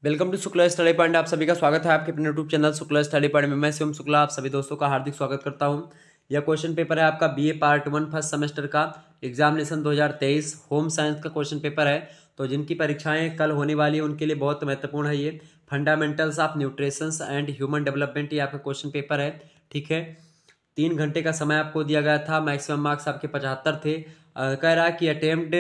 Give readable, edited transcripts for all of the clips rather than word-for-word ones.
Welcome to Shukla study point. आप सभी का स्वागत है आपके अपने YouTube channel Shukla study point में। मैं शिवम शुक्ला आप सभी दोस्तों का हार्दिक स्वागत करता हूं। यह क्वेश्चन पेपर है आपका बीए पार्ट 1 फर्स्ट सेमेस्टर का एग्जामिनेशन 2023 होम साइंस का क्वेश्चन पेपर है। तो जिनकी परीक्षाएं कल होने वाली है उनके लिए बहुत महत्वपूर्ण है ये। Fundamentals of nutritions and human development ये आपका क्वेश्चन पेपर है। ठीक है, 3 घंटे का समय आपको दिया गया था। मैक्सिमम मार्क्स आपके 75 थे। कह रहा है कि attempt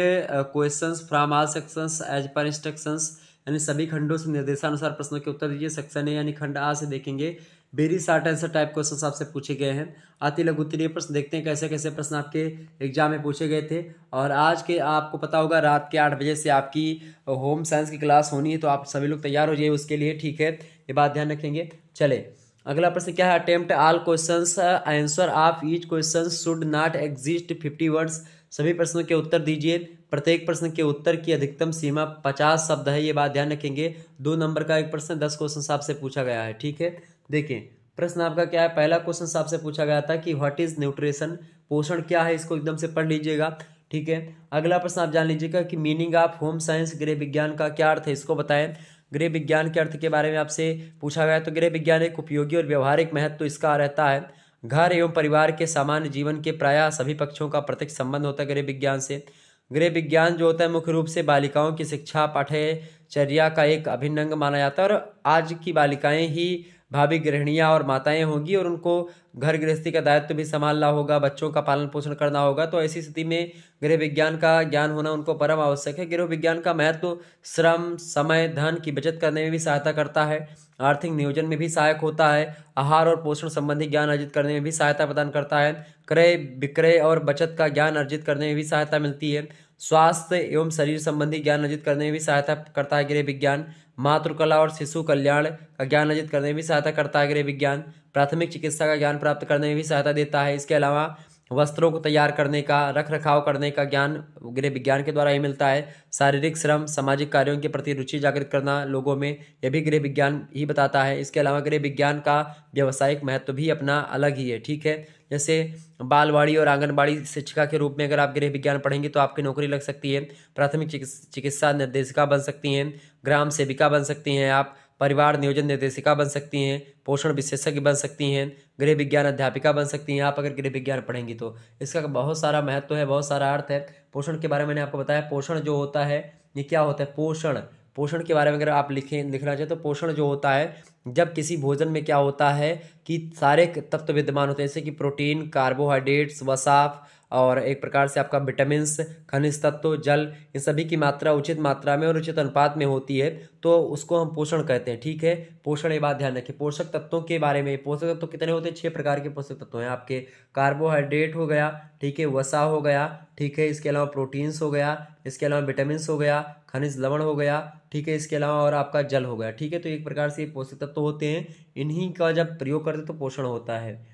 questions from all sections as per instructions, यानी सभी खंडों से निर्देशानुसार प्रश्नों के उत्तर दीजिए। सेक्शन ए यानी खंड आ से देखेंगे very short answer type question आपसे पूछे गए हैं। अति लघु उत्तरीय प्रश्न देखते हैं कैसे कैसे प्रश्न आपके एग्जाम में पूछे गए थे। और आज के आपको पता होगा रात के 8 बजे से आपकी होम साइंस की क्लास होनी है, तो आप सभी लोग तैयार हो जाइए उसके लिए। ठीक है, ये बात ध्यान रखेंगे। चले, अगला प्रश्न क्या है। Attempt all questions, answer of each question should not exist 50 words. सभी प्रश्नों के उत्तर दीजिए। प्रत्येक प्रश्न के उत्तर की अधिकतम सीमा 50 शब्द है, ये बात ध्यान रखेंगे। 2 नंबर का एक प्रश्न, 10 क्वेश्चन आपसे पूछा गया है। ठीक है, देखिए प्रश्न आपका क्या है। पहला क्वेश्चन आपसे पूछा गया था कि व्हाट इज न्यूट्रिशन, पोषण क्या है, इसको एकदम से पढ़ लीजिएगा। ठीक है, अगला प्रश्न आप जान लीजिएगा कि मीनिंग ऑफ होम साइंस, गृह विज्ञान का क्या अर्थ है, इसको बताएं। गृह विज्ञान के अर्थ के बारे में आपसे पूछा गया, तो गृह विज्ञान एक उपयोगी और व्यवहारिक महत्व इसका रहता है। घर एवं परिवार के सामान्य जीवन के प्रायः सभी पक्षों का प्रत्यक्ष संबंध होता है गृह विज्ञान से। गृह विज्ञान जो होता है मुख्य रूप से बालिकाओं की शिक्षा पाठ्यचर्या का एक अभिन्न अंग माना जाता है। और आज की बालिकाएं ही भावी गृहिणियां और माताएं होंगी और उनको घर गृहस्थी का दायित्व भी संभालना होगा, बच्चों का पालन पोषण करना होगा। तो ऐसी स्थिति में गृह विज्ञान का ज्ञान होना उनको परम आवश्यक है। गृह विज्ञान का महत्व श्रम, समय, धन की बचत करने में भी सहायता करता है, आर्थिक नियोजन में भी सहायक होता है, आहार और पोषण संबंधी ज्ञान अर्जित करने में भी सहायता प्रदान करता है, क्रय विक्रय और बचत का ज्ञान अर्जित करने में भी सहायता मिलती है, स्वास्थ्य एवं शरीर संबंधी ज्ञान अर्जित करने में भी सहायता करता है गृह विज्ञान, मातृकला और शिशु कल्याण का ज्ञान अर्जित करने में भी सहायता करता है गृह विज्ञान, प्राथमिक चिकित्सा का ज्ञान प्राप्त करने में भी सहायता देता है। इसके अलावा वस्त्रों को तैयार करने का, रख रखाव करने का ज्ञान गृह विज्ञान के द्वारा ही मिलता है। शारीरिक श्रम, सामाजिक कार्यों के प्रति रुचि जागृत करना लोगों में, यह भी गृह विज्ञान ही बताता है। इसके अलावा गृह विज्ञान का व्यावसायिक महत्व भी अपना अलग ही है। ठीक है, जैसे बालवाड़ी और आंगनबाड़ी शिक्षिका के रूप में अगर आप गृह विज्ञान पढ़ेंगे तो आपकी नौकरी लग सकती है। प्राथमिक चिकित्सा निर्देशिका बन सकती हैं, ग्राम सेविका बन सकती हैं आप, परिवार नियोजन निर्देशिका बन सकती हैं, पोषण विशेषज्ञ बन सकती हैं, गृह विज्ञान अध्यापिका बन सकती हैं आप अगर गृह विज्ञान पढ़ेंगी तो। इसका बहुत सारा महत्व है, बहुत सारा अर्थ है। पोषण के बारे में मैंने आपको बताया। पोषण जो होता है ये क्या होता है, पोषण, पोषण के बारे में अगर आप लिखना चाहें तो पोषण जो होता है जब किसी भोजन में क्या होता है कि सारे तत्व विद्यमान होते हैं, जैसे कि प्रोटीन, कार्बोहाइड्रेट्स, वसा और एक प्रकार से आपका विटामिन्स, खनिज तत्व, जल, इन सभी की मात्रा उचित मात्रा में और उचित अनुपात में होती है, तो उसको हम पोषण कहते हैं। ठीक है, पोषण, ये बात ध्यान रखिए। पोषक तत्वों के बारे में, पोषक तत्व कितने होते हैं, 6 प्रकार के पोषक तत्व हैं आपके। कार्बोहाइड्रेट हो गया, ठीक है, वसा हो गया, ठीक है, इसके अलावा प्रोटीन्स हो गया, इसके अलावा विटामिन्स हो गया, खनिज लवण हो गया, ठीक है, इसके अलावा और आपका जल हो गया। ठीक है, तो एक प्रकार से ये पोषक तत्व होते हैं, इन्हीं का जब प्रयोग करते तो पोषण होता है।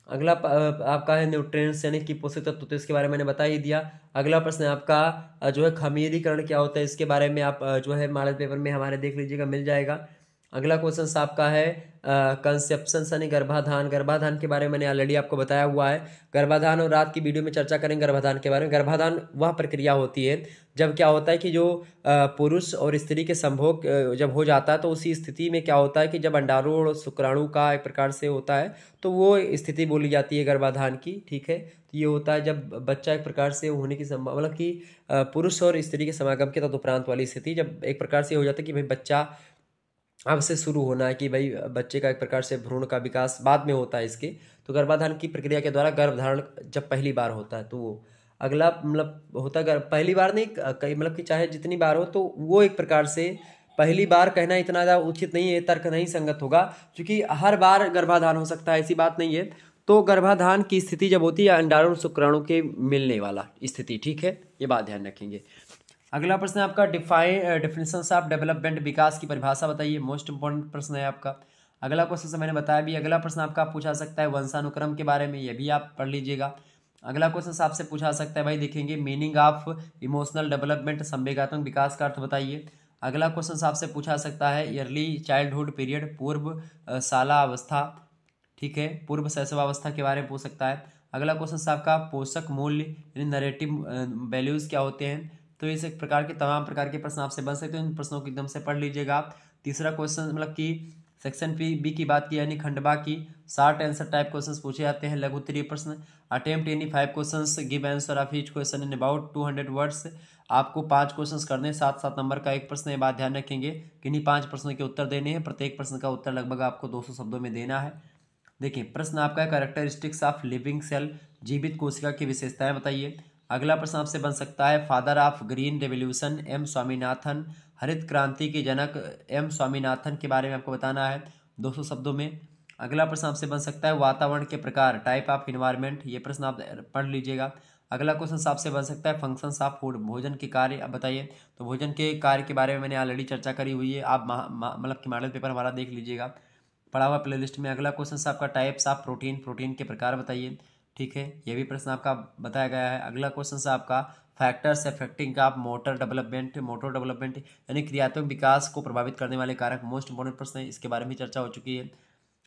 अगला आपका है न्यूट्रिएंट्स यानी कि पोषक तत्व, तो इसके बारे में मैंने बता ही दिया। अगला प्रश्न है आपका जो है खमीरीकरण क्या होता है, इसके बारे में आप जो है मॉडल पेपर में हमारे देख लीजिएगा, मिल जाएगा। अगला क्वेश्चन आपका है कंसेप्शन यानी गर्भाधान। गर्भाधान के बारे में मैंने ऑलरेडी आपको बताया हुआ है। गर्भाधान और रात की वीडियो में चर्चा करेंगे गर्भाधान के बारे में। गर्भाधान वह प्रक्रिया होती है जब क्या होता है कि जो पुरुष और स्त्री के संभोग जब हो जाता है, तो उसी स्थिति में क्या होता है कि जब अंडाणु और शुक्राणु का एक प्रकार से होता है, तो वो स्थिति बोली जाती है गर्भाधान की। ठीक है, तो ये होता है जब बच्चा एक प्रकार से होने की संभावना, मतलब कि पुरुष और स्त्री के समागम के तदुपरांत वाली स्थिति, जब एक प्रकार से हो जाता है कि भाई बच्चा अब से शुरू होना है, कि भाई बच्चे का एक प्रकार से भ्रूण का विकास बाद में होता है इसके। तो गर्भाधान की प्रक्रिया के द्वारा गर्भधारण जब पहली बार होता है तो वो अगला मतलब होता है पहली बार नहीं, कई मतलब कि चाहे जितनी बार हो, तो वो एक प्रकार से पहली बार कहना इतना ज़्यादा उचित नहीं है, तर्क नहीं संगत होगा, क्योंकि हर बार गर्भाधान हो सकता है, ऐसी बात नहीं है। तो गर्भाधान की स्थिति जब होती है अंडाणु शुक्राणु के मिलने वाला स्थिति। ठीक है, ये बात ध्यान रखेंगे। अगला प्रश्न है आपका डिफिनेशन ऑफ डेवलपमेंट, विकास की परिभाषा बताइए। मोस्ट इंपॉर्टेंट प्रश्न है आपका। अगला क्वेश्चन से मैंने बताया भी। अगला प्रश्न आपका पूछा सकता है वंशानुक्रम के बारे में, यह भी आप पढ़ लीजिएगा। अगला क्वेश्चन आपसे पूछा सकता है भाई देखेंगे मीनिंग ऑफ इमोशनल डेवलपमेंट, संवेगात्मक विकास का अर्थ बताइए। अगला क्वेश्चन आपसे पूछा सकता है अर्ली चाइल्डहुड पीरियड, पूर्व शाला अवस्था, ठीक है, पूर्व शैशवावस्था के बारे में पूछ सकता है। अगला क्वेश्चन आपका पोषक मूल्य यानी नरेटिव वैल्यूज क्या होते हैं। तो इस एक प्रकार के तमाम प्रकार के प्रश्न आपसे बन सकते हैं, इन प्रश्नों को एकदम से पढ़ लीजिएगा आप। तीसरा क्वेश्चन मतलब कि सेक्शन बी की बात की यानी खंड बा की शॉर्ट आंसर टाइप क्वेश्चंस पूछे जाते हैं, लघु उत्तरीय प्रश्न। Attempt any 5 questions, give answer of each question in about 200 words. आपको 5 क्वेश्चंस करने, 7-7 नंबर का एक प्रश्न। ये बात ध्यान रखेंगे कि इन्हीं 5 प्रश्नों के उत्तर देने हैं, प्रत्येक प्रश्न का उत्तर लगभग आपको 200 शब्दों में देना है। देखिए प्रश्न आपका है कैरेक्टरिस्टिक्स ऑफ लिविंग सेल, जीवित कोशिका की विशेषताएं बताइए। अगला प्रश्न आपसे बन सकता है father of green revolution M Swaminathan, हरित क्रांति के जनक एम स्वामीनाथन के बारे में आपको बताना है 200 शब्दों में। अगला प्रश्न आपसे बन सकता है वातावरण के प्रकार, टाइप ऑफ इन्वायरमेंट, ये प्रश्न आप पढ़ लीजिएगा। अगला क्वेश्चन आपसे बन सकता है फंक्शंस ऑफ फूड, भोजन के कार्य अब बताइए। तो भोजन के कार्य के बारे में मैंने ऑलरेडी चर्चा करी हुई है, आप मतलब कि मॉडल पेपर हमारा देख लीजिएगा पढ़ा हुआ प्लेलिस्ट में। अगला क्वेश्चन आपका टाइप्स ऑफ प्रोटीन, प्रोटीन के प्रकार बताइए, ठीक है, ये भी प्रश्न आपका बताया गया है। अगला क्वेश्चन आपका factors affecting of motor development, motor development यानी क्रियात्मक विकास को प्रभावित करने वाले कारक, मोस्ट इंपॉर्टेंट प्रश्न है, इसके बारे में चर्चा हो चुकी है।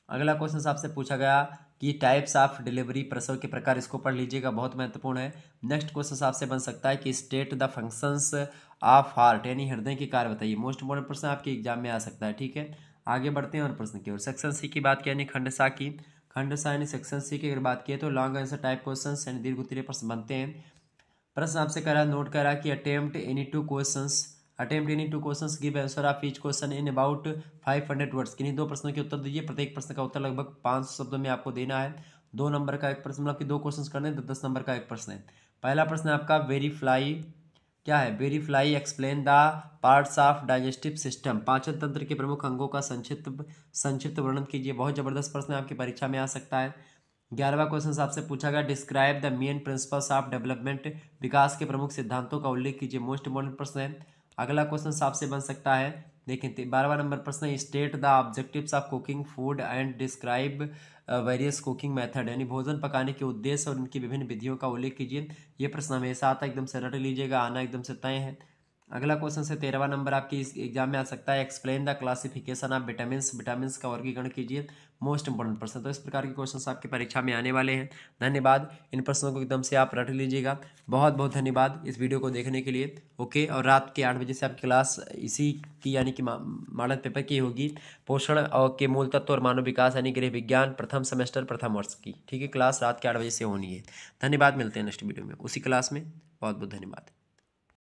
अगला क्वेश्चन आपसे पूछा गया कि टाइप्स ऑफ डिलीवरी, प्रसव के प्रकार, इसको पढ़ लीजिएगा, बहुत महत्वपूर्ण है। नेक्स्ट क्वेश्चन आपसे बन सकता है कि state the functions of heart यानी हृदय के कार्य बताइए, मोस्ट इंपॉर्टेंट प्रश्न आपके एग्जाम में आ सकता है, ठीक है। आगे बढ़ते हैं और प्रश्न की ओर। सेक्शन सी की बात की यानी खंड सा की, खंड सा यानी सेक्शन सी की अगर बात की तो लॉन्ग आंसर टाइप क्वेश्चन यानी दीर्घ उत्तरीय प्रश्न बनते हैं। प्रश्न आपसे कह रहा है, नोट कर रहा है कि attempt any two questions give answer of each question in about 500 words, किन्हीं 2 प्रश्नों के उत्तर दीजिए, प्रत्येक प्रश्न का उत्तर लगभग 500 शब्दों में आपको देना है। 2 नंबर का एक प्रश्न, मतलब कि 2 क्वेश्चन करने, 10 नंबर का एक प्रश्न है। पहला प्रश्न आपका वेरीफ्लाई क्या है, briefly explain the parts of digestive system, पाचन तंत्र के प्रमुख अंगों का संक्षिप्त वर्णन कीजिए, बहुत जबरदस्त प्रश्न आपकी परीक्षा में आ सकता है। 11वां क्वेश्चन आपसे पूछा गया describe the main principles of development, विकास के प्रमुख सिद्धांतों का उल्लेख कीजिए, मोस्ट इंपॉर्टेंट प्रश्न है। अगला क्वेश्चन आपसे बन सकता है, देखिए 12वां नंबर प्रश्न state the objectives of cooking food and describe various cooking method, यानी भोजन पकाने के उद्देश्य और उनकी विभिन्न विधियों का उल्लेख कीजिए। ये प्रश्न हमेशा आता है, एकदम से रट लीजिएगा, आना एकदम से तय है। अगला क्वेश्चन से 13वां नंबर आपकी इस एग्जाम में आ सकता है explain the classification of vitamins का वर्गीकरण कीजिए, मोस्ट इंपॉर्टेंट प्रश्न। तो इस प्रकार के क्वेश्चंस आपकी परीक्षा में आने वाले हैं। धन्यवाद, इन प्रश्नों को एकदम से आप रट लीजिएगा। बहुत बहुत धन्यवाद इस वीडियो को देखने के लिए। ओके, और रात के 8 बजे से आपकी क्लास इसी की यानी कि मॉडल पेपर की होगी, पोषण और के मूल तत्व और मानव विकास यानी गृह विज्ञान प्रथम सेमेस्टर प्रथम वर्ष की, ठीक है। क्लास रात के 8 बजे से होनी है। धन्यवाद, मिलते हैं नेक्स्ट वीडियो में उसी क्लास में। बहुत बहुत धन्यवाद।